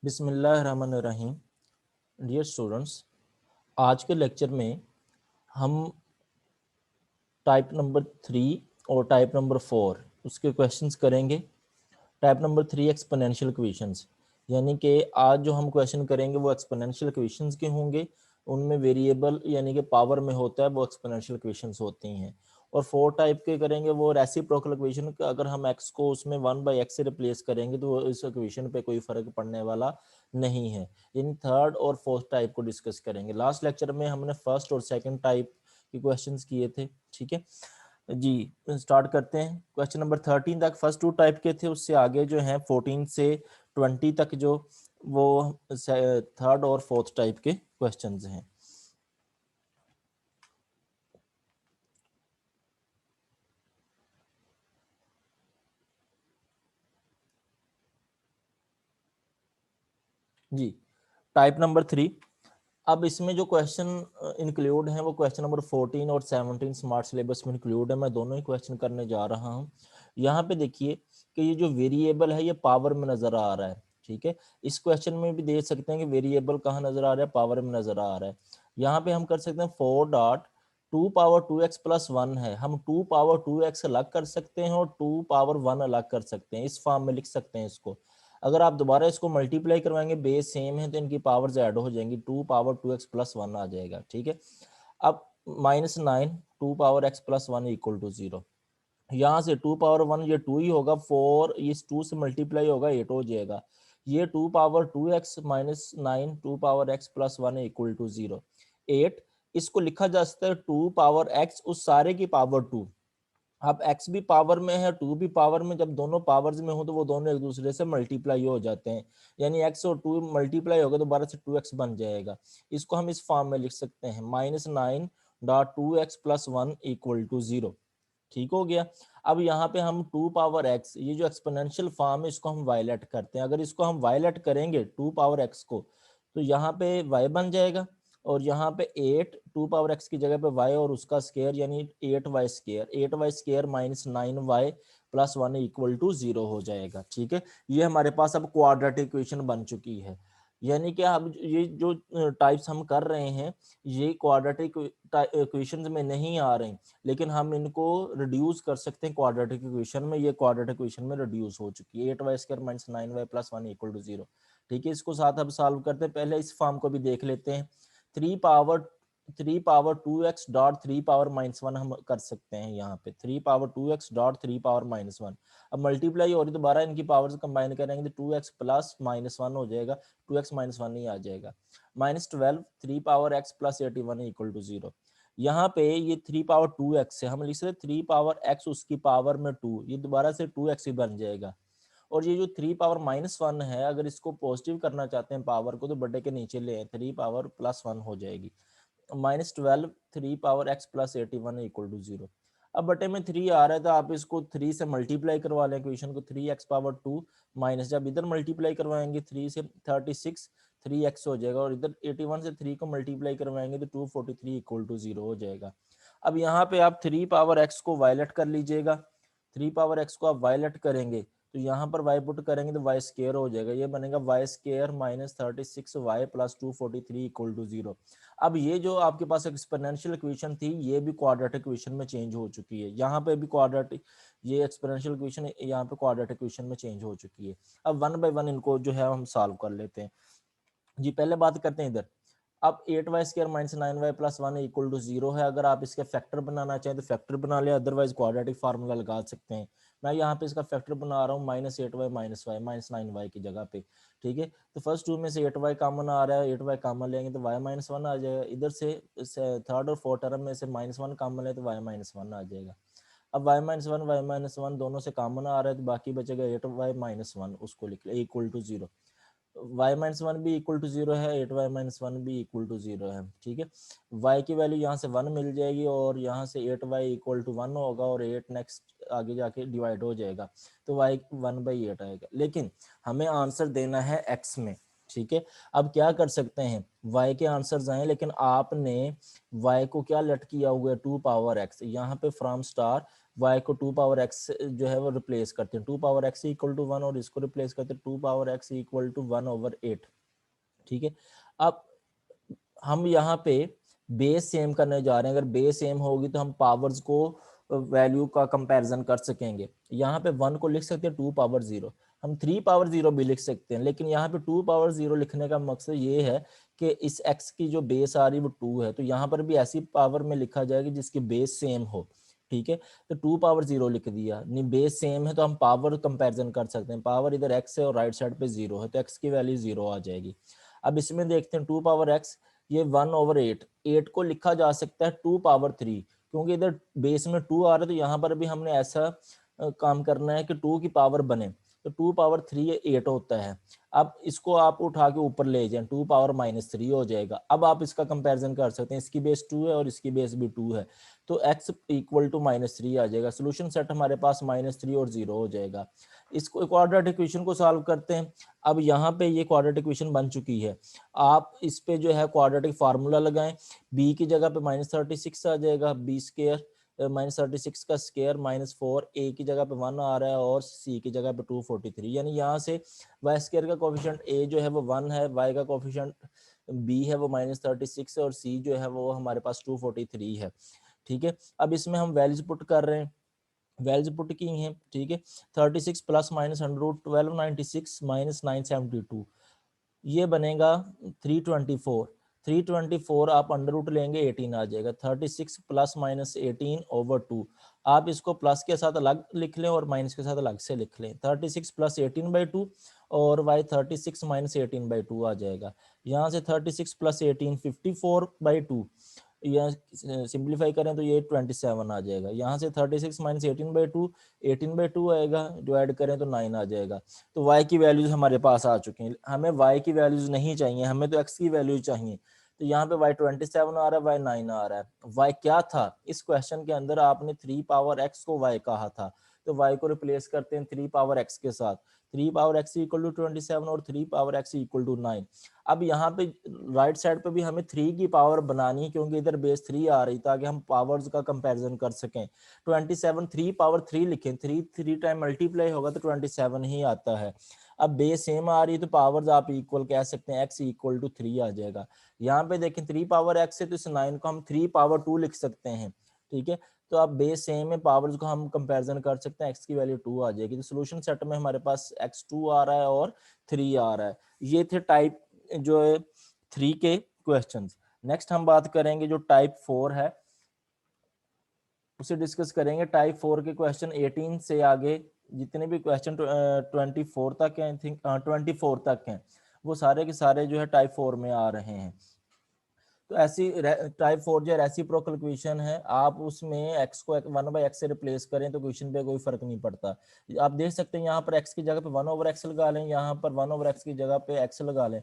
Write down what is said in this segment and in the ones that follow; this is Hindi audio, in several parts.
बिस्मिल्लाहिर्रहमानिर्रहीम। डियर स्टूडेंट्स, आज के लेक्चर में हम टाइप नंबर 3 और टाइप नंबर 4 उसके क्वेश्चंस करेंगे। टाइप नंबर 3 एक्सपोनेंशियल इक्वेशंस, यानी कि आज जो हम क्वेश्चन करेंगे वो एक्सपोनेंशियल इक्वेशंस के होंगे। उनमें वेरिएबल यानी कि पावर में होता है वो एक्सपोनेंशियल इक्वेशंस होती हैं। और 4 टाइप के करेंगे वो रेसिप्रोकल इक्वेशन। अगर हम x को उसमें 1/x से रिप्लेस करेंगे तो इस इक्वेशन पे कोई फर्क पड़ने वाला नहीं है। इन थर्ड और फोर्थ टाइप को डिस्कस करेंगे। लास्ट लेक्चर में हमने फर्स्ट और सेकंड टाइप के क्वेश्चंस किए थे। ठीक है जी, स्टार्ट करते हैं। क्वेश्चन नंबर 13 तक फर्स्ट 2 टाइप के थे, उससे आगे जो है 14 से 20 तक जो वो थर्ड और फोर्थ टाइप के क्वेश्चंस हैं। जी, टाइप नंबर 3। अब इसमें जो क्वेश्चन इंक्लूड हैं वो क्वेश्चन नंबर 14 और 17 स्मार्ट सिलेबस में इंक्लूड है। मैं दोनों ही क्वेश्चन करने जा रहा हूँ। यहाँ पे देखिए कि ये जो वेरिएबल है ये पावर में नजर आ रहा है। ठीक है, इस क्वेश्चन में भी देख सकते हैं कि वेरिएबल कहाँ नजर आ रहा है, पावर में नजर आ रहा है। यहाँ पे हम कर सकते हैं 4 डॉट 2 पावर 2x प्लस 1 है। हम 2 पावर 2x अलग कर सकते हैं और 2 पावर 1 अलग कर सकते हैं। इस फॉर्म में लिख सकते हैं इसको। अगर आप दोबारा इसको मल्टीप्लाई करवाएंगे, बेस सेम है तो इनकी पावर्स ऐड हो जाएंगी, 2 पावर 2x प्लस 1 आ जाएगा। ठीक है, अब -9 2 power x plus 1 equal to 0। यहाँ से 2 पावर 1 ये 2 ही होगा, 4 इस 2 से मल्टीप्लाई होगा 8 हो जाएगा। ये 2 power 2x minus 9 2 power x plus 1 equal to 0 8। इसको लिखा जा सकता है 2 पावर x उस सारे की पावर 2। अब x भी पावर में है 2 भी पावर में, जब दोनों पावर्स में हो तो वो दोनों एक दूसरे से मल्टीप्लाई हो जाते हैं, यानी x और 2 मल्टीप्लाई होगा तो 12 से 2x बन जाएगा। इसको हम इस फॉर्म में लिख सकते हैं -9 dot 2x plus 1 equal to 0। ठीक हो गया। अब यहाँ पे हम 2 पावर x, ये जो एक्सपोनेंशियल फॉर्म है इसको हम वायलेट करते हैं। अगर इसको हम वायलेट करेंगे 2 पावर x को तो यहाँ पे y बन जाएगा, और यहाँ पे 8 2 पावर x की जगह पे y और उसका स्केयर यानी 8y square, 8y square minus 9y plus 1 equal to 0 हो जाएगा। ठीक है, ये हमारे पास अब क्वाड्रेटिक इक्वेशन बन चुकी है। यानी कि अब ये जो टाइप्स हम कर रहे हैं ये क्वाड्रेटिक इक्वेशंस में नहीं आ रहे, लेकिन हम इनको रिड्यूस कर सकते हैं क्वाड्रेटिक इक्वेशन में। ये क्वाड्रेटिक इक्वेशन में रिड्यूस हो चुकी है, 8y square minus 9y plus 1 equal to 0। ठीक है, इसको साथ अब सॉल्व करते हैं। पहले इस फॉर्म को भी देख लेते हैं। 3 power 2x dot 3 power minus 1 हम कर सकते हैं। यहाँ पे 3 power 2x dot 3 power minus 1। अब मल्टीप्लाई और दोबारा इनकी पावर्स कंबाइन करेंगे तो 2x प्लस माइनस 1 हो जाएगा, 2x माइनस 1 ही आ जाएगा। -12 3 power x plus 81 equal to 0। यहाँ पे ये 3 पावर 2x है, हम लिख सकते 3 पावर x उसकी पावर में 2, ये दोबारा से 2x ही बन जाएगा। और ये जो 3 पावर -1 है, अगर इसको पॉजिटिव करना चाहते हैं पावर को तो बड़े के नीचे ले आए, 3 पावर प्लस 1 हो जाएगी। -12 3 power x plus 81 equal to 0। अब बटे में 3 आ रहा है तो आप इसको 3 से मल्टीप्लाई करवा लें इक्वेशन को, 3x पावर 2 माइनस, जब इधर मल्टीप्लाई करवाएंगे 3 से 36 3x हो जाएगा, और इधर 81 से 3 को मल्टीप्लाई करवाएंगे तो 243 इक्वल टू 0 हो जाएगा। अब यहाँ पे आप 3 पावर x को वायलेट कर लीजिएगा। 3 पावर x को आप वायलेट करेंगे तो यहाँ पर y पुट करेंगे तो y स्केयर हो जाएगा, ये बनेगा y square minus 36y plus 243 equal to 0। अब ये जो आपके पास एक्सपोनेंशियल इक्वेशन थी ये भी क्वाड्रेटिक इक्वेशन में चेंज हो चुकी है। यहाँ पे भी क्वाड्रेटिक, ये एक्सपोनेंशियल इक्वेशन यहाँ पे क्वाड्रेटिक इक्वेशन में चेंज हो चुकी है। अब 1 बाय 1 इनको जो है हम सॉल्व कर लेते हैं। जी, पहले बात करते हैं इधर। अब 8y square minus 9y plus 1 equal to 0 है। अगर आप इसके फैक्टर बनाना चाहें तो फैक्टर बना ले, अदरवाइज क्वाड्रेटिक फार्मूला लगा सकते हैं। मैं यहाँ पे इसका फैक्टर बना रहा हूँ -8y minus y minus 9y की जगह पे। ठीक है, तो फर्स्ट टू में से 8y कॉमन आ रहा है, 8y कॉमन लेंगे तो y माइनस 1 आ जाएगा। इधर से थर्ड और फोर्थ टर्म में से -1 कॉमन ले तो y माइनस 1 आ जाएगा। अब y माइनस 1 दोनों से कॉमन आ रहा है तो बाकी बचेगा 8y माइनस 1, उसको लिख ले इक्वल टू 0। y माइनस 1 भी इक्वल टू 0 है, 8y माइनस 1 भी इक्वल टू 0 है। ठीक है, y की वैल्यू यहाँ से 1 मिल जाएगी और यहाँ से 8y इक्वल टू 1 होगा और 8 नेक्स्ट आगे जाके डिवाइड हो जाएगा तो y 1/8 आएगा। लेकिन हमें आंसर देना है x में। ठीक है, अब क्या कर सकते हैं, y के आंसर आए लेकिन आपने y को क्या लट किया हुआ है 2 पावर x, यहाँ पे फ्रॉम स्टार y को 2 पावर x जो है वो रिप्लेस करते हैं, 2 पावर x इक्वल टू 1 और इसको रिप्लेस करते हैं 2 पावर x इक्वल टू 1/8। ठीक है, अब हम यहाँ पे बेस सेम करने जा रहे हैं। अगर बेस सेम होगी तो हम पावर्स को वैल्यू का कंपैरिजन कर सकेंगे। यहाँ पे 1 को लिख सकते हैं 2 पावर 0, हम 3 पावर 0 भी लिख सकते हैं, लेकिन यहाँ पे 2 पावर 0 लिखने का मकसद ये है कि इस x की जो बेस आ रही है वो 2 है, तो यहाँ पर भी ऐसी पावर में लिखा जाएगा जिसकी बेस सेम हो। ठीक है, तो 2 पावर 0 लिख दिया, नहीं बेस सेम है तो हम पावर कंपैरिजन कर सकते हैं। पावर इधर x है और राइट साइड पे 0 है तो x की वैल्यू 0 आ जाएगी। अब इसमें देखते हैं 2 पावर x, ये 1/8, 8 को लिखा जा सकता है 2 पावर 3, क्योंकि इधर बेस में 2 आ रहा है तो यहाँ पर भी हमने ऐसा काम करना है कि 2 की पावर बने, तो 2 पावर 3 8 होता है। अब इसको आप उठा के ऊपर ले जाएं, 2 पावर -3 हो जाएगा। अब आप इसका कंपैरिजन कर सकते हैं, इसकी बेस 2 है और इसकी बेस भी 2 है, तो x इक्वल टू -3 आ जाएगा। सोल्यूशन सेट हमारे पास -3 और 0 हो जाएगा। इसको क्वाड्रेटिक इक्वेशन को सॉल्व करते हैं। अब यहाँ पे ये क्वाड्रेटिक इक्वेशन बन चुकी है, आप इस पे जो है क्वाड्रेटिक फार्मूला लगाएं, b की जगह पे -36 आ जाएगा, b स्क्वायर -36 का स्क्वायर -4, a की जगह पे 1 आ रहा है और c की जगह पे 243, यानी यहाँ से y स्क्वायर का कोफिशिएंट a जो है वो 1 है, y का कोफिशिएंट b है वो -36 है और c जो है वो हमारे पास 243 है। ठीक है, अब इसमें हम वैल्यूज पुट कर रहे हैं, वैल्यूज पुट की हैं। ठीक है, 36 प्लस माइनस √12 96 माइनस 972, ये बनेगा 324। 324 आप अंडर रूट लेंगे 18 आ जाएगा। 36 प्लस माइनस 18/2, आप इसको प्लस के साथ अलग लिख लें और माइनस के साथ अलग से लिख लें। 36 प्लस 18/2 और y 36 माइनस 18/2 आ जाएगा। यहाँ से 36 प्लस 18 54/2, या सिंप्लीफाई करें तो ये 27 आ जाएगा। यहाँ से 36 माइनस 18/2 18/2 आएगा, डिवाइड करें तो 9 आ जाएगा। तो y की वैल्यूज हमारे पास आ चुकी हैं। हमें y की वैल्यूज नहीं चाहिए, हमें तो x की वैल्यूज चाहिए। तो यहाँ पे y 27 आ रहा है, y 9 आ रहा है। y क्या था इस क्वेश्चन के अंदर, आपने 3 पावर x को y कहा था, तो y को रिप्लेस करते हैं 3 पावर x के साथ। 3 पावर x इक्वल टू 27 और 3 पावर x इक्वल टू 9। अब यहाँ पे राइट साइड पे भी हमें 3 की पावर बनानी है, क्योंकि इधर बेस 3 आ रही, ताकि हम पावर्स का कंपैरिजन कर सकें। 27 3 पावर 3 लिखें, 3 टाइम मल्टीप्लाई होगा तो 27 ही आता है। अब बेस सेम आ रही है तो पावर्स आप इक्वल कह सकते हैं, x इक्वल टू 3 आ जाएगा। यहाँ पे देखें 3 पावर x है तो इस 9 को हम 3 पावर 2 लिख सकते हैं। ठीक है, तो अब बेस सेम है, पावर्स को हम कंपैरिजन कर सकते हैं, x की वैल्यू 2 आ जाएगी। तो सोल्यूशन सेट में हमारे पास x2 आ रहा है और 3 आ रहा है। ये थे टाइप जो है 3 के क्वेश्चंस। नेक्स्ट हम बात करेंगे जो टाइप 4 है, उसे डिस्कस करेंगे। टाइप 4 के क्वेश्चन 18 से आगे जितने भी क्वेश्चन 24 तक हैं, आई थिंक 24 तक हैं, वो सारे के सारे जो है टाइप 4 में आ रहे हैं। तो ऐसी टाइप 4 जो रेसिप्रोकल इक्वेशन है, आप उसमें x को 1/x से रिप्लेस करें तो इक्वेशन पे कोई फर्क नहीं पड़ता। आप देख सकते हैं यहाँ पर x की जगह पे 1/x लगा लें, यहाँ पर 1/x की जगह पे x लगा लें,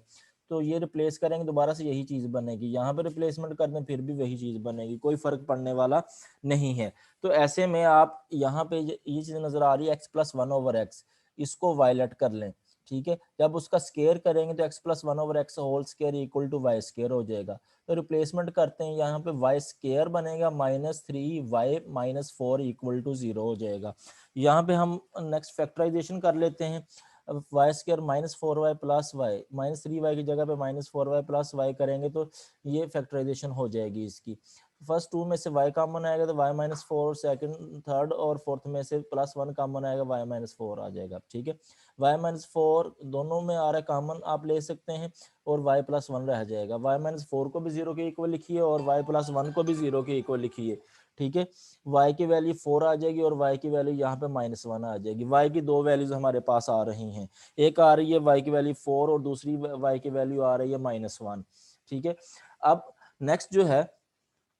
तो ये रिप्लेस करेंगे दोबारा से यही चीज बनेगी। यहाँ पे रिप्लेसमेंट कर दें फिर भी वही चीज बनेगी, कोई फर्क पड़ने वाला नहीं है। तो ऐसे में आप यहाँ पे ये चीज नजर आ रही है x प्लस 1/x, इसको वायलेट कर लें। ठीक है, जब उसका स्केयर करेंगे तो x plus 1/x whole square equal to y square हो जाएगा। तो रिप्लेसमेंट करते हैं, यहाँ पे y स्केयर बनेगा -3y - 4 इक्वल टू 0 हो जाएगा। यहाँ पे हम नेक्स्ट फैक्टराइजेशन कर लेते हैं। अब y square -4y plus y, -3y की जगह पे -4y प्लस y करेंगे तो ये फैक्टराइजेशन हो जाएगी इसकी। फर्स्ट 2 में से y कॉमन आएगा तो y -4, सेकंड थर्ड और फोर्थ में से +1 कॉमन आएगा, y -4 आ जाएगा। ठीक है, y -4 दोनों में आ रहा है कॉमन, आप ले सकते हैं और y +1 रह जाएगा। y -4 को भी 0 के इक्वल लिखिए और y +1 को भी 0 के इक्वल लिखिए। ठीक है, y की वैल्यू 4 आ जाएगी और y की वैल्यू यहाँ पे -1 आ जाएगी। y की दो वैल्यूज हमारे पास आ रही हैं, एक आ रही है y की वैल्यू 4 और दूसरी y की वैल्यू आ रही है -1। ठीक है, अब नेक्स्ट जो है,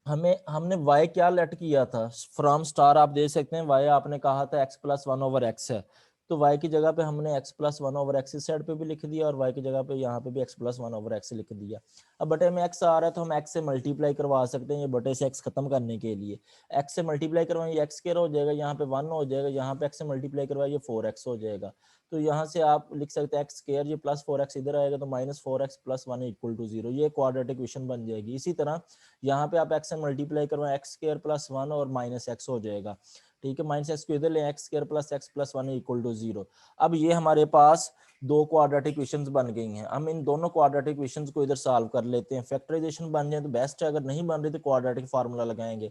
हमने y क्या लेट किया था फ्रॉम स्टार, आप देख सकते हैं y आपने कहा था x प्लस 1/x है, तो y की जगह पे हमने x प्लस 1/x इस साइड पे भी लिख दिया और y की जगह पे यहाँ पे भी x प्लस 1/x लिख दिया। अब बटे में x आ रहा है तो हम x से मल्टीप्लाई करवा सकते हैं, ये बटे से x खत्म करने के लिए x से मल्टीप्लाई करवाएंगे, x स्क्वायर हो जाएगा, यहाँ पे 1 हो जाएगा, यहाँ पे x से मल्टीप्लाई करवाइए 4x हो जाएगा। तो यहाँ से आप लिख सकते हैं x स्क्वायर, ये प्लस 4x इधर आएगा तो -4x + 1 इक्वल टू 0, ये क्वाड्रेटिक इक्वेशन बन जाएगी। इसी तरह यहाँ पे आप x से मल्टीप्लाई करवाएं, x स्क्वायर + 1 और -x हो जाएगा। ठीक है, माइनस एक्स को इधर ले, x square plus x plus 1 equal to 0। अब ये हमारे पास दो क्वाड्रेटिक इक्वेशंस बन गई हैं। हम इन दोनों क्वाड्रेटिक इक्वेशंस को इधर सॉल्व कर लेते हैं। फैक्टराइजेशन बन जाए तो बेस्ट है, अगर नहीं बन रही तो क्वाड्रेटिक फार्मूला लगाएंगे।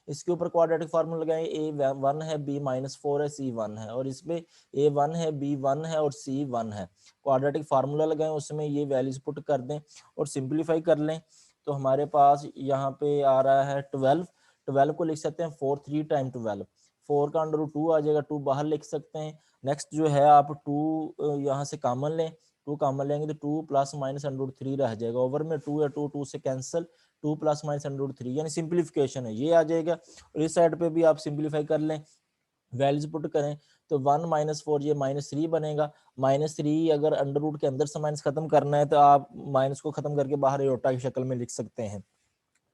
इसके ऊपर क्वाड्रेटिक फार्मूला लगाएंगे, ए 1 है, बी -4 है, सी 1 है, और इसमें ए 1 है, बी 1 है और सी 1 है। क्वाड्रेटिक फार्मूला लगाएं, उसमें ये वैल्यूज पुट कर दें और सिंप्लीफाई कर लें, तो हमारे पास यहाँ पे आ रहा है 12। 12 को लिख सकते हैं 4 3 टाइम 12, 4 का अंडर 2 आ जाएगा, 2 बाहर लिख सकते हैं। नेक्स्ट जो है आप 2 यहाँ से कॉमन लें, 2 कॉमन लेंगे तो 2 प्लस माइनस अंडर 3 रह जाएगा। ओवर में 2 या 2 2 से कैंसिल, 2 प्लस माइनस अंडर 3 यानी सिंप्लीफिकेशन है, ये आ जाएगा। और इस साइड पे भी आप सिंप्लीफाई कर लें, वैल्यूज पुट करें तो 1 -4 ये -3 बनेगा। -3 अगर अंडर रूट के अंदर से माइनस खत्म करना है तो आप माइनस को खत्म करके बाहर योटा की शक्ल में लिख सकते हैं,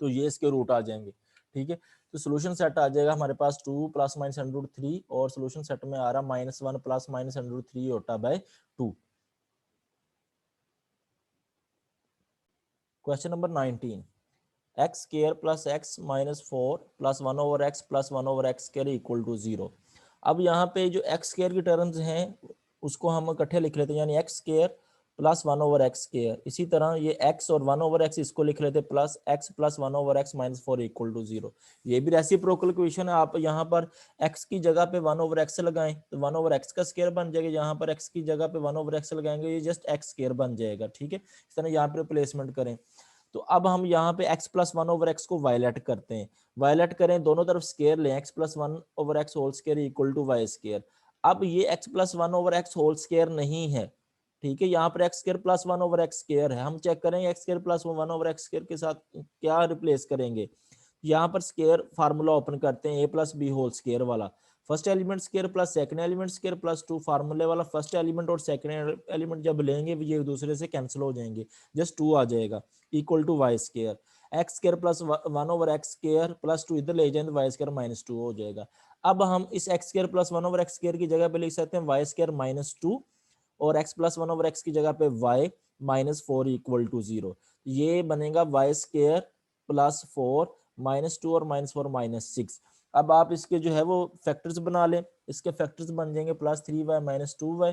तो ये इसके रूट आ जाएंगे। ठीक है, तो सोल्यूशन सेट आ जाएगा हमारे पास 2 प्लस माइनस अंडर रूट 3, और सोल्यूशन सेट में आ रहा -1 plus minus under root 3 iota by 2। Question number 19, x square plus x minus 4 plus 1 over x plus 1 over x square equal to 0। अब यहाँ पे जो एक्स स्क्वायर की टर्म्स हैं उसको हम इकट्ठे लिख लेते हैं, यानी x square plus 1 over x square. इसी तरह ये एक्स और 1 ओवर एक्स इसको लिख लेते हैं plus x plus 1 over x minus 4 equal to 0। ये भी रेसिप्रोकल इक्वेशन है, आप यहाँ पर एक्स की जगह पे 1 ओवर एक्स लगाएं तो 1 ओवर एक्स का स्क्वायर बन जाएगा, यहाँ पर एक्स की जगह पे 1 ओवर एक्स लगाएंगे ये जस्ट एक्स स्क्वायर बन जाएगा। ठीक है, इस तरह यहाँ पे रिप्लेसमेंट करें। तो अब हम यहाँ पे x प्लस 1 ओवर एक्स को वायलेट करते हैं, वायलेट करें, दोनों तरफ स्केयर लें, x plus 1 over x whole square equal to y square. अब ये x plus 1 over x whole square नहीं है, ठीक है, यहाँ पर x square plus 1 over x square है। हम चेक करें x square plus 1 over x square के साथ क्या रिप्लेस करेंगे। यहाँ पर स्केयर फार्मूला ओपन करते हैं, a plus B whole square वाला, first element square plus second element square plus 2 फार्मूले वाला, फर्स्ट एलिमेंट और सेकंड एलिमेंट जब लेंगे ये एक दूसरे से कैंसिल हो जाएंगे, जस्ट 2 आ जाएगा equal to y square. X square plus 1 over x square plus 2 इधर ले जाएंगे वाई स्केयर माइनस 2 हो जाएगा। अब हम इस x square plus 1 over x square की जगह पे लिख सकते हैं वाई स्केयर माइनस 2, और x प्लस 1 ओवर एक्स की जगह पे y माइनस 4 इक्वल टू 0। ये बनेगा वाई स्केयर प्लस 4 माइनस 2 और माइनस 4 माइनस 6। अब आप इसके जो है वो फैक्टर्स बना लें, इसके फैक्टर्स बन जाएंगे प्लस 3y माइनस 2y,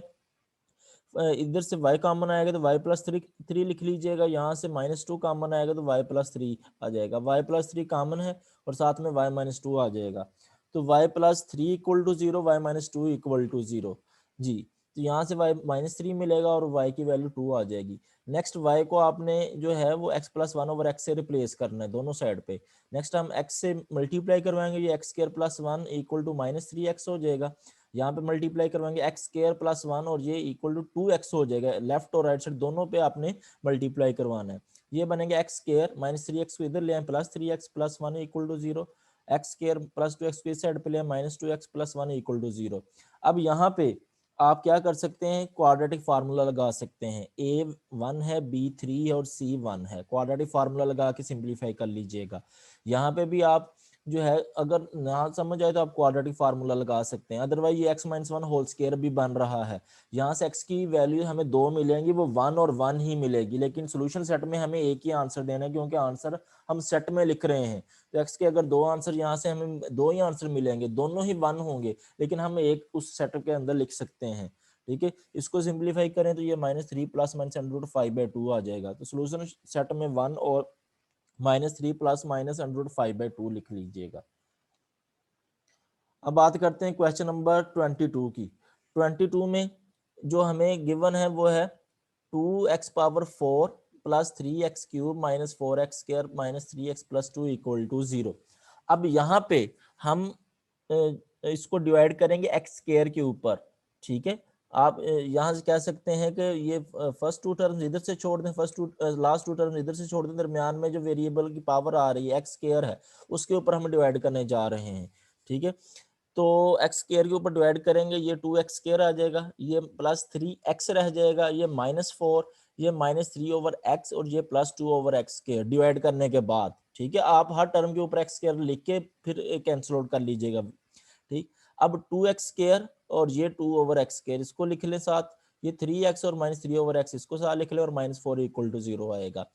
इधर से y कॉमन आएगा तो y प्लस 3 लिख लीजिएगा, यहाँ से माइनस 2 कॉमन आएगा तो y प्लस 3 आ जाएगा, y प्लस 3 कॉमन है और साथ में y माइनस 2 आ जाएगा, तो y plus 3 equal to 0, y minus 2 equal to 0 जी। तो यहाँ से y माइनस 3 मिलेगा और y की वैल्यू 2 आ जाएगी। नेक्स्ट y को आपने जो है वो x प्लस 1 ओवर एक्स से रिप्लेस करना है दोनों साइड पे। नेक्स्ट हम x से मल्टीप्लाई करवाएंगे, ये x square plus 1 equal to minus 3x हो जाएगा। यहाँ पे मल्टीप्लाई करवाएंगे एक्स स्क्वायर प्लस 1 और ये इक्वल टू 2x हो जाएगा, लेफ्ट और राइट साइड दोनों पे आपने मल्टीप्लाई करवाना है। ये बनेंगे एक्स स्क्वायर माइनस 3x को इधर ले आए plus 3x plus 1 equal to 0, x square plus 2x को इस साइड पे ले आए minus 2x plus 1 equal to 0। अब यहाँ पे आप क्या कर सकते हैं, क्वाड्रेटिक फार्मूला लगा सकते हैं, a1 है, b3 है और c1 है, क्वाड्रेटिक फार्मूला लगा के सिंप्लीफाई कर लीजिएगा। यहाँ पे भी आप जो है अगर ना समझ आए तो आप क्वाड्रेटिक फार्मूला लगा सकते हैं, अदरवाइज ये x माइनस 1 होल स्क्वायर भी बन रहा है। यहाँ से x की वैल्यू हमें 2 मिलेंगी, वो 1 और 1 ही मिलेगी, लेकिन सोल्यूशन सेट में हमें एक ही आंसर देना है क्योंकि आंसर हम सेट में लिख रहे हैं। तो x के अगर 2 आंसर यहाँ से हमें 2 ही आंसर मिलेंगे, दोनों ही 1 होंगे, लेकिन हम एक उस सेट के अंदर लिख सकते हैं। ठीक है, इसको सिंप्लीफाई करें तो ये -3 प्लस माइनस अंडर रूट 5/2 आ जाएगा। तो सोल्यूशन सेट में 1 और -3 प्लस माइनस अंडर रूट 5/2 लिख लीजिएगा। अब बात करते हैं क्वेश्चन नंबर 22 की। 22 में जो हमें गिवन है वो है 2x power 4 plus 3x cube minus 4x square minus 3x plus 2 equal to 0। अब यहाँ पे हम इसको डिवाइड करेंगे x स्क्वायर के ऊपर। ठीक है, आप यहाँ से कह सकते हैं कि ये फर्स्ट 2 टर्म्स इधर से छोड़ दें, लास्ट 2 टर्म्स इधर से छोड़ दें, दरमियान में जो वेरिएबल की पावर आ रही है x स्क्वायर है उसके ऊपर हम डिवाइड करने जा रहे हैं। ठीक है, तो एक्स स्क्वायर के ऊपर डिवाइड करेंगे, ये 2x स्क्वायर आ जाएगा, ये प्लस 3x रह जाएगा, ये -4, ये -3 ओवर x और ये plus 2 over x square divide करने के बाद। ठीक है, आप हर टर्म के ऊपर एक्स स्क्वायर लिख के फिर कैंसिल आउट कर लीजिएगा। ठीक, अब 2x स्क्वायर और ये 2 ओवर एक्स स्क्वायर इसको लिख लें साथ, ये 3x और -3 ओवर x इसको साथ लिख लें और -4 इक्वल टू 0 आएगा।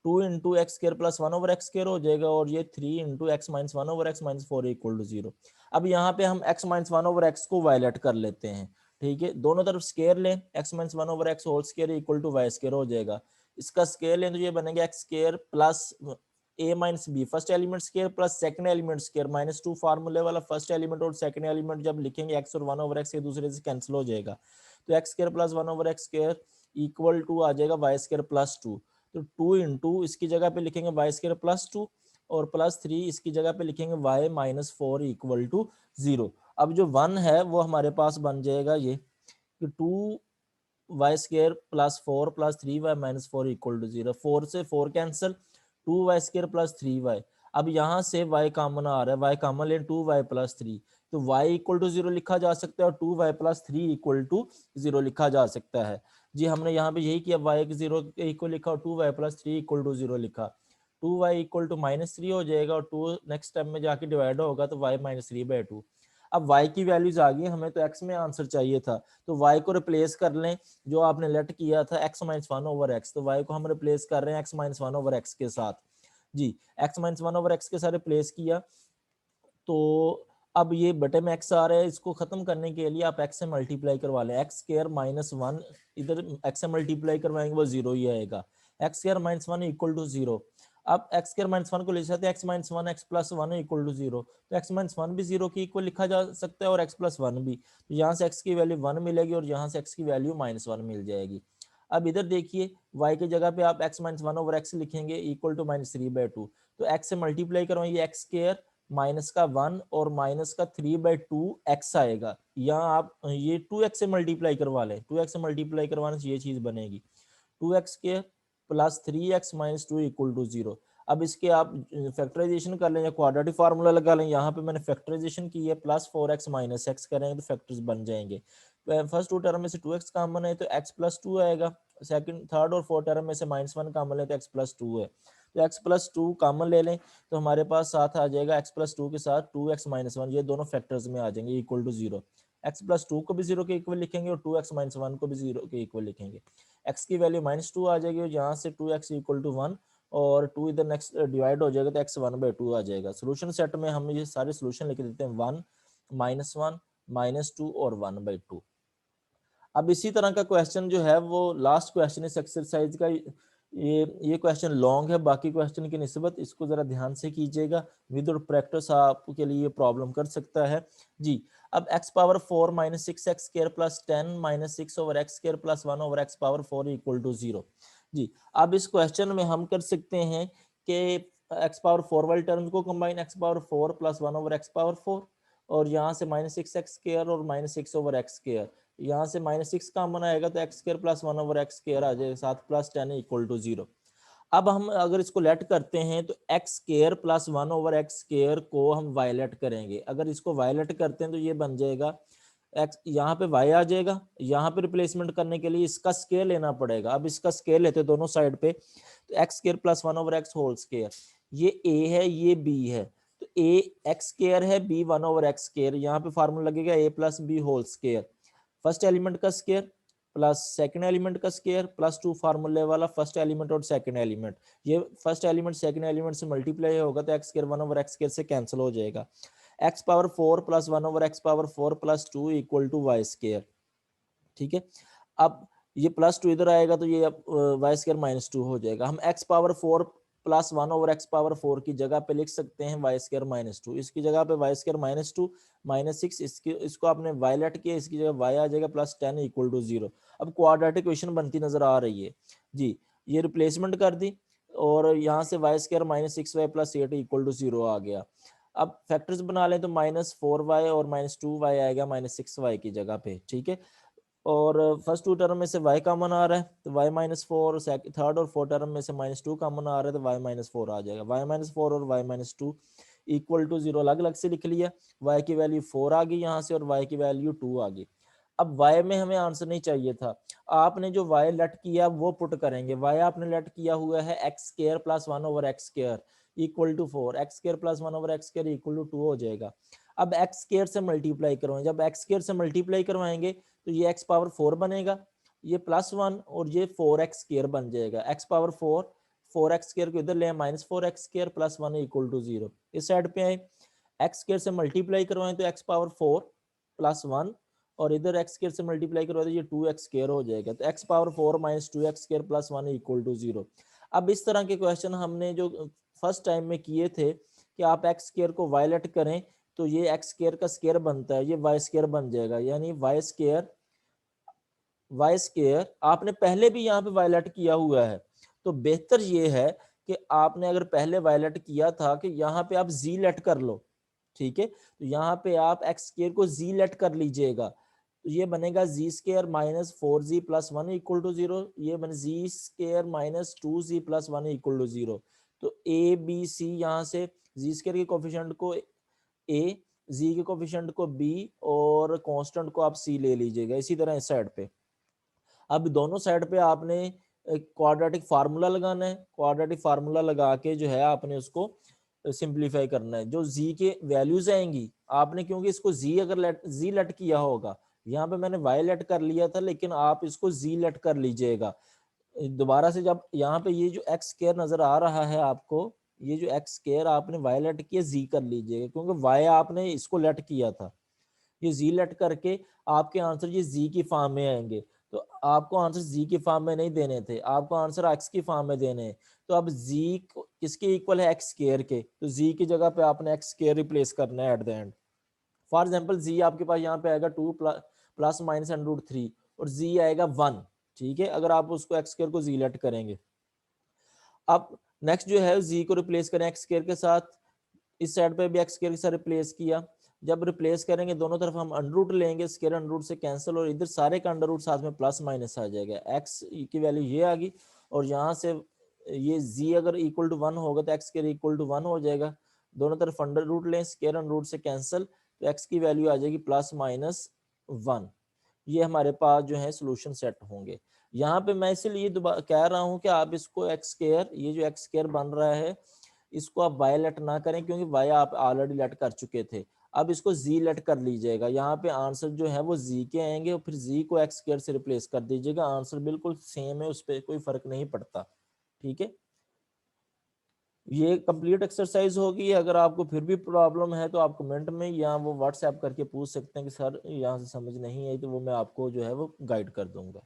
2 into x square plus 1 over x square हो जाएगा, और ये 3 into x minus 1 over x minus 4 equal to 0। अब यहाँ पे हम एक्स माइनस 1 ओवर एक्स को वायलेट कर लेते हैं, ठीक है, दोनों तरफ स्केयर लें, x minus 1 over x whole square equal to y square हो जाएगा। इसका स्केयर लें तो ये बनेगा एक्स स्केयर प्लस ए minus B first element square plus second element square minus 2 फार्मूले वाला फर्स्ट एलिमेंट और सेकंड एलिमेंट जब लिखेंगे एक्स और 1 ओवर एक्स एक दूसरे से कैंसिल हो जाएगा, तो X square plus 1 over x square equal to आ जाएगा वाई स्केयर प्लस 2। तो 2 इंटू इसकी जगह पे लिखेंगे वाई स्केयर प्लस 2 और प्लस 3 इसकी जगह पे लिखेंगे वाई माइनस 4 इक्वल टू 0। अब जो 1 है वो हमारे पास बन जाएगा ये कि 2 y square plus 4 plus 3 y minus 4 equal to 0। 4 से 4 cancel, 2 y square plus 3 y. अब यहाँ से y कॉमन आ रहा है, y कॉमन ले 2 वाई प्लस 3, तो y इक्वल टू 0 लिखा जा सकता है और 2 वाई प्लस 3 इक्वल टू 0 लिखा जा सकता है। जी हमने यहाँ पे यही किया, y के 0 इक्वल लिखा और 2 वाई प्लस 3 इक्वल टू 0 लिखा। 2 वाई इक्वल टू माइनस 3 हो जाएगा और 2 नेक्स्ट स्टेप में जाके डिवाइड होगा तो y माइनस 3/2। अब y की वैल्यूज आ गई, हमें तो x में आंसर चाहिए था, तो y को रिप्लेस कर लें, जो आपने लेट किया था x माइनस 1 ओवर एक्स, तो y को हम रिप्लेस कर रहे हैं x माइनस 1 ओवर एक्स के साथ। जी x माइनस 1 ओवर एक्स के साथ रिप्लेस किया, तो अब ये बटे में x आ रहा है, इसको खत्म करने के लिए आप x से मल्टीप्लाई करवा लें, एक्स स्क्वायर माइनस 1 इधर x से मल्टीप्लाई करवाएंगे वो 0 ही आएगा, x square minus 1 equal to 0। अब एक्स स्क्वायर माइनस 1 को ले सकते हैं x minus 1 x plus 1 equal to 0, तो एक्स माइनस 1 भी 0 की इक्वल लिखा जा सकता है और एक्स प्लस 1 भी, तो यहाँ से x की वैल्यू 1 मिलेगी और यहाँ से x की वैल्यू माइनस 1 मिल जाएगी। अब इधर देखिए y की जगह पे आप x माइनस 1 ओवर एक्स लिखेंगे इक्वल टू माइनस 3/2, तो x से मल्टीप्लाई करवाइए, एक्स स्क्वायर माइनस का 1 और माइनस का 3/2 x आएगा, यहाँ आप ये 2x से मल्टीप्लाई करवा लें, 2x से मल्टीप्लाई करवाने से ये चीज बनेगी 2x square plus 3x minus 2 equal to 0। अब इसके आप फैक्टराइजेशन कर लें या क्वाड्रेटिक फार्मूला लगा लें, यहाँ पे मैंने फैक्टराइजेशन की है, प्लस 4x माइनस एक्स करेंगे तो फैक्टर्स बन जाएंगे। फर्स्ट 2 टर्म में से 2x कॉमन है तो x प्लस 2 आएगा, सेकंड थर्ड और फोर्थ टर्म में से माइनस 1 कॉमन है तो x प्लस 2 है, तो x प्लस 2 कॉमन ले लें तो हमारे पास साथ आ जाएगा x प्लस 2 के साथ 2x माइनस 1, ये दोनों फैक्टर्स में आ जाएंगे इक्वल टू 0। x प्लस 2 को भी 0 के इक्वल लिखेंगे और 2x माइनस 1 को भी 0 के इक्वल लिखेंगे, x की वैल्यू माइनस 2 आ जाएगी और यहाँ से 2x इक्वल टू 1 और 2 इधर नेक्स्ट डिवाइड हो जाएगा तो x 1/2 आ जाएगा। सोल्यूशन सेट में हम ये सारे सोल्यूशन लिख देते हैं 1 माइनस 1 माइनस 2 और 1/2। अब इसी तरह का क्वेश्चन जो है वो लास्ट क्वेश्चन इस एक्सरसाइज का, ये क्वेश्चन लॉन्ग है बाकी क्वेश्चन की निस्बत, इसको जरा ध्यान से कीजिएगा, विदाउट प्रैक्टिस आपके लिए प्रॉब्लम कर सकता है। जी अब x power 4 minus 6x square plus 10 minus 6 over x square plus 1 over x power 4 equal to 0। जी अब इस क्वेश्चन में हम कर सकते हैं कि x पावर 4 वाले टर्म्स को combine, x power 4 plus 1 over x power 4 और यहाँ से माइनस 6x स्क्वायर और माइनस 6 ओवर x स्क्वायर, यहाँ से माइनस 6 कॉमन आएगा तो x square plus 1 over x square आ जाएगा, साथ प्लस 10 इक्वल टू 0। अब हम अगर इसको लेट करते हैं तो x square plus 1 over x square को हम वायलेट करेंगे, अगर इसको वायलेट करते हैं तो ये बन जाएगा एक्स, यहाँ पे y आ जाएगा, यहाँ पे रिप्लेसमेंट करने के लिए इसका स्केयर लेना पड़ेगा, अब इसका स्केयर लेते हैं दोनों साइड पे, तो x square plus 1 over x whole square, ये a है ये b है, तो a एक्स स्क्वायर है b 1 ओवर एक्स स्क्वायर, यहाँ पे फार्मूला लगेगा a plus b whole square, first element का स्क्वायर प्लस सेकंड एलिमेंट का स्क्वायर प्लस 2 फार्मूले वाला फर्स्ट एलिमेंट और सेकंड एलिमेंट, ये फर्स्ट एलिमेंट सेकंड एलिमेंट से मल्टीप्लाई होगा तो x square 1 over x square से कैंसिल हो जाएगा, x power 4 plus 1 over x power 4 plus 2 equal to y square, ठीक है। अब ये प्लस 2 इधर आएगा तो ये वाई स्क्वायर माइनस 2 हो जाएगा, हम x power 4 plus 1 over x power 4 की जगह पे लिख सकते हैं वाई स्क्वायर माइनस 2, इसकी जगह पे वाई स्क्वायर माइनस 2 माइनस 6, इसको आपने वाई लेट किया, इसकी जगह वाई आ जाएगा प्लस 10 इक्वल टू 0। अब क्वाड्रेटिक इक्वेशन बनती नजर आ रही है जी, ये रिप्लेसमेंट कर दी और यहाँ से y square minus 6y plus 8 equal to 0 आ गया। अब फैक्टर्स बना लें तो माइनस 4y और माइनस 2y आएगा माइनस 6y की जगह पे, ठीक है, और फर्स्ट 2 टर्म में से y कॉमन आ रहा है तो y माइनस 4, थर्ड और फोर्थ टर्म में से माइनस 2 कॉमन आ रहा है तो y माइनस 4 आ जाएगा, y माइनस 4 और y माइनस 2 इक्वल टू 0 अलग अलग से लिख लिया, y की वैल्यू 4 आ गई यहाँ से और y की वैल्यू 2 आ गई। अब y में हमें आंसर नहीं चाहिए था, आपने जो y लेट किया वो पुट करेंगे, y आपने लेट किया हुआ है x square plus 1 over x square equal to 4, x square plus 1 over x square equal to 2 हो जाएगा। अब एक्स स्क्वायर से मल्टीप्लाई करवाएं, जब एक्स स्क्वायर से मल्टीप्लाई करवाएंगे तो ये एक्स पावर 4 बनेगा, ये प्लस 1 और ये 4x स्क्वायर बन जाएगा, एक्स पावर 4 4x² को इधर ले -4x² प्लस 1 इक्वल टू 0। इस साइड पे आए, x² से मल्टीप्लाई करवाएं तो x पावर 4 प्लस 1, और इधर x² से मल्टीप्लाई करवाएं तो ये 2x² हो जाएगा। तो x power 4 minus 2x² plus 1 equal to 0। अब इस तरह के क्वेश्चन हमने जो फर्स्ट टाइम में किए थे कि आप x² को वायलेट करें तो ये x² का स्क्वायर बनता है, ये y² बन जाएगा, यानी y² आपने पहले भी यहाँ पे वायलेट किया हुआ है। तो बेहतर ये है कि आपने अगर पहले वायलेट किया था कि यहाँ पे आप z लेट कर लो, ठीक है। तो यहाँ पे आप x² को z लेट कर लीजिएगा, तो ये बनेगा z² minus 4z plus 1 equal to 0, ये बने z² minus 2z plus 1 equal to 0। तो a b c, यहाँ से z² के कोफिशिएंट को a, z के कोफिशिएंट को b और कांस्टेंट को आप c ले लीजिएगा। इसी तरह इस साइड पे अब दोनों साइड पे आपने क्वाड्रेटिक फार्मूला लगाना है, क्वाड्रेटिक फार्मूला लगा के जो है आपने उसको सिंप्लीफाई करना है। जो z के वैल्यूज आएंगी आपने, क्योंकि इसको z अगर z लेट किया होगा, यहाँ पे मैंने y लेट कर लिया था, लेकिन आप इसको z लेट कर लीजिएगा दोबारा से। जब यहाँ पे ये जो x² नजर आ रहा है आपको, ये जो x² आपने y लेट किया z कर लीजिएगा, क्योंकि y आपने इसको लेट किया था। ये z लेट करके आपके आंसर ये z की फॉर्म में आएंगे। तो आपको आंसर z की फॉर्म में नहीं देने थे, आपको आंसर x की फॉर्म में देने हैं। तो अब z किसके इक्वल है, x² के, तो z की जगह पे आपने x² रिप्लेस करना है at the end. For example z आपके पास यहाँ पे आएगा 2 प्लस माइनस √3 और z आएगा 1, ठीक है, अगर आप उसको x² को z लेट करेंगे। अब नेक्स्ट जो है z को रिप्लेस करें x² के साथ, इस साइड पे भी x² के साथ रिप्लेस किया। जब रिप्लेस करेंगे दोनों तरफ हम अंडर लेंगे, स्क्वायर अंडर से कैंसिल, और इधर सारे का अंडर साथ में प्लस माइनस आ जाएगा। x की वैल्यू ये आ गई, और यहाँ से ये z अगर इक्वल टू 1 होगा तो x² इक्वल टू 1 हो जाएगा। दोनों तरफ अंडर लें, स्क्वायर अंडर से कैंसिल, तो x की वैल्यू आ जाएगी प्लस माइनस 1। ये हमारे पास जो है सोल्यूशन सेट होंगे। यहाँ पे मैं इसलिए कह रहा हूँ कि आप इसको x², ये जो x² बन रहा है इसको आप y लेट ना करें, क्योंकि y आप ऑलरेडी लेट कर चुके थे। अब इसको z लेट कर लीजिएगा, यहाँ पे आंसर जो है वो z के आएंगे, और फिर z को x² से रिप्लेस कर दीजिएगा, आंसर बिल्कुल सेम है, उस पर कोई फर्क नहीं पड़ता, ठीक है। ये कंप्लीट एक्सरसाइज होगी। अगर आपको फिर भी प्रॉब्लम है तो आप कमेंट में या वो व्हाट्सएप करके पूछ सकते हैं कि सर यहाँ से समझ नहीं आई, तो वो मैं आपको जो है वो गाइड कर दूंगा।